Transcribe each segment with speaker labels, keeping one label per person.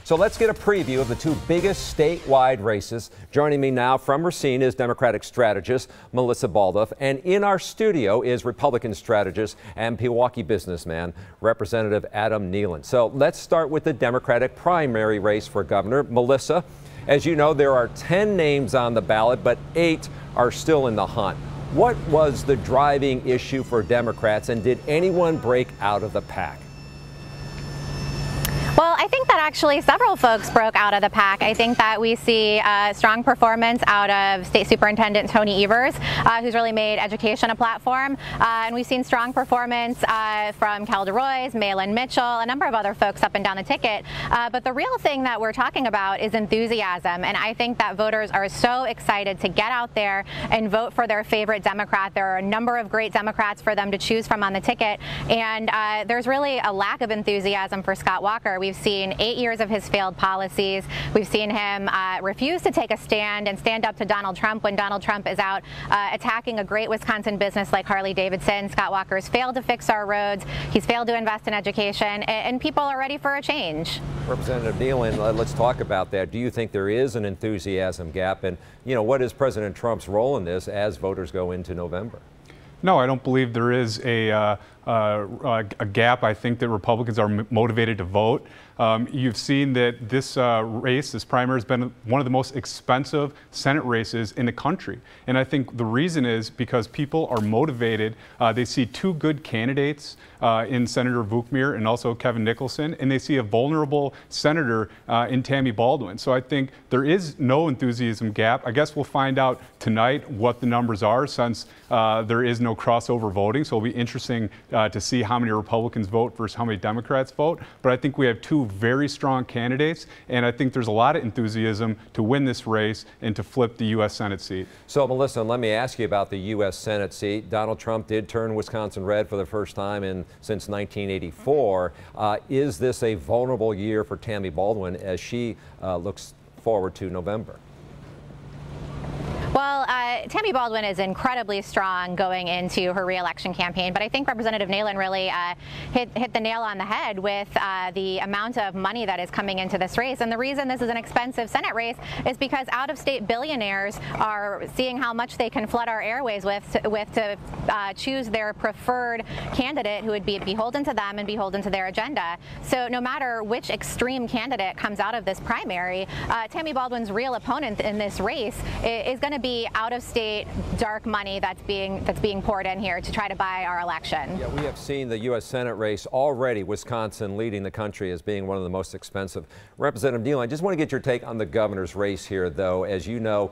Speaker 1: So let's get a preview of the two biggest statewide races. Joining me now from Racine is Democratic strategist Melissa Baldoff, and in our studio is Republican strategist and Pewaukee businessman Representative Adam Nealon. So let's start with the Democratic primary race for governor. Melissa, as you know, there are 10 names on the ballot, but 8 are still in the hunt. What was the driving issue for Democrats, and did anyone break out of the pack?
Speaker 2: Well, I think that actually several folks broke out of the pack. I think that we see strong performance out of State Superintendent Tony Evers, who's really made education a platform. And we've seen strong performance from Cal DeRoy, Mahlon Mitchell, a number of other folks up and down the ticket. But the real thing that we're talking about is enthusiasm. And I think that voters are so excited to get out there and vote for their favorite Democrat. There are a number of great Democrats for them to choose from on the ticket. And there's really a lack of enthusiasm for Scott Walker. We've seen 8 years of his failed policies. We've seen him refuse to take a stand and stand up to Donald Trump when Donald Trump is out attacking a great Wisconsin business like Harley-Davidson. Scott Walker's failed to fix our roads. He's failed to invest in education, and people are ready for a change.
Speaker 1: Representative Nealon, let's talk about that. Do you think there is an enthusiasm gap? And, you know, what is President Trump's role in this as voters go into November?
Speaker 3: No, I don't believe there is a gap. I think that Republicans are motivated to vote. You've seen that this race, this primary, has been one of the most expensive Senate races in the country. And I think the reason is because people are motivated. They see two good candidates in Senator Vukmir and also Kevin Nicholson, and they see a vulnerable senator in Tammy Baldwin. So I think there is no enthusiasm gap. I guess we'll find out tonight what the numbers are, since there is no crossover voting. So it'll be interesting to see how many Republicans vote versus how many Democrats vote. But I think we have two very strong candidates, and I think there's a lot of enthusiasm to win this race and to flip the U.S. Senate seat.
Speaker 1: So, Melissa, let me ask you about the U.S. Senate seat. Donald Trump did turn Wisconsin red for the first time since 1984. Is this a vulnerable year for Tammy Baldwin as she looks forward to November?
Speaker 2: Well, Tammy Baldwin is incredibly strong going into her re-election campaign, but I think Representative Nealon really hit the nail on the head with the amount of money that is coming into this race. And the reason this is an expensive Senate race is because out-of-state billionaires are seeing how much they can flood our airways to choose their preferred candidate, who would be beholden to them and beholden to their agenda. So no matter which extreme candidate comes out of this primary, Tammy Baldwin's real opponent in this race is going to be out-of-state dark money that's being poured in here to try to buy our election.
Speaker 1: Yeah, we have seen the U.S. Senate race already, Wisconsin leading the country as being one of the most expensive. Representative Nealon, I just want to get your take on the governor's race here, though. As you know,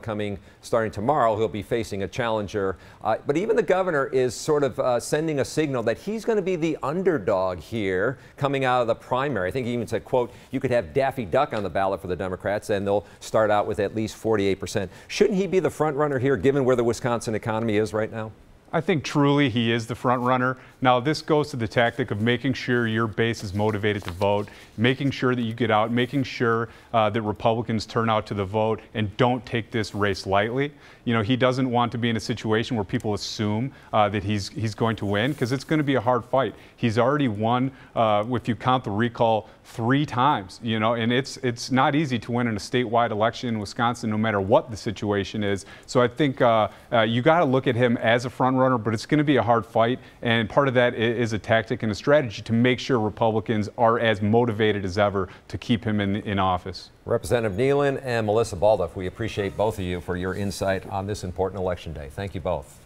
Speaker 1: starting tomorrow, he'll be facing a challenger. But even the governor is sort of sending a signal that he's going to be the underdog here coming out of the primary. I think he even said, quote, you could have Daffy Duck on the ballot for the Democrats, and they'll start out with at least 48%. Shouldn't he be the front runner here, given where the Wisconsin economy is right now?
Speaker 3: I think truly he is the front runner. Now, this goes to the tactic of making sure your base is motivated to vote, making sure that you get out, making sure that Republicans turn out to the vote and don't take this race lightly. You know, he doesn't want to be in a situation where people assume that he's going to win, because it's going to be a hard fight. He's already won, if you count the recall, 3 times, you know, and it's not easy to win in a statewide election in Wisconsin, no matter what the situation is. So I think you got to look at him as a front runner, but it's going to be a hard fight, and part of that is a tactic and a strategy to make sure Republicans are as motivated as ever to keep him in office.
Speaker 1: Representative Nealon and Melissa Baldoff, we appreciate both of you for your insight on this important election day. Thank you both.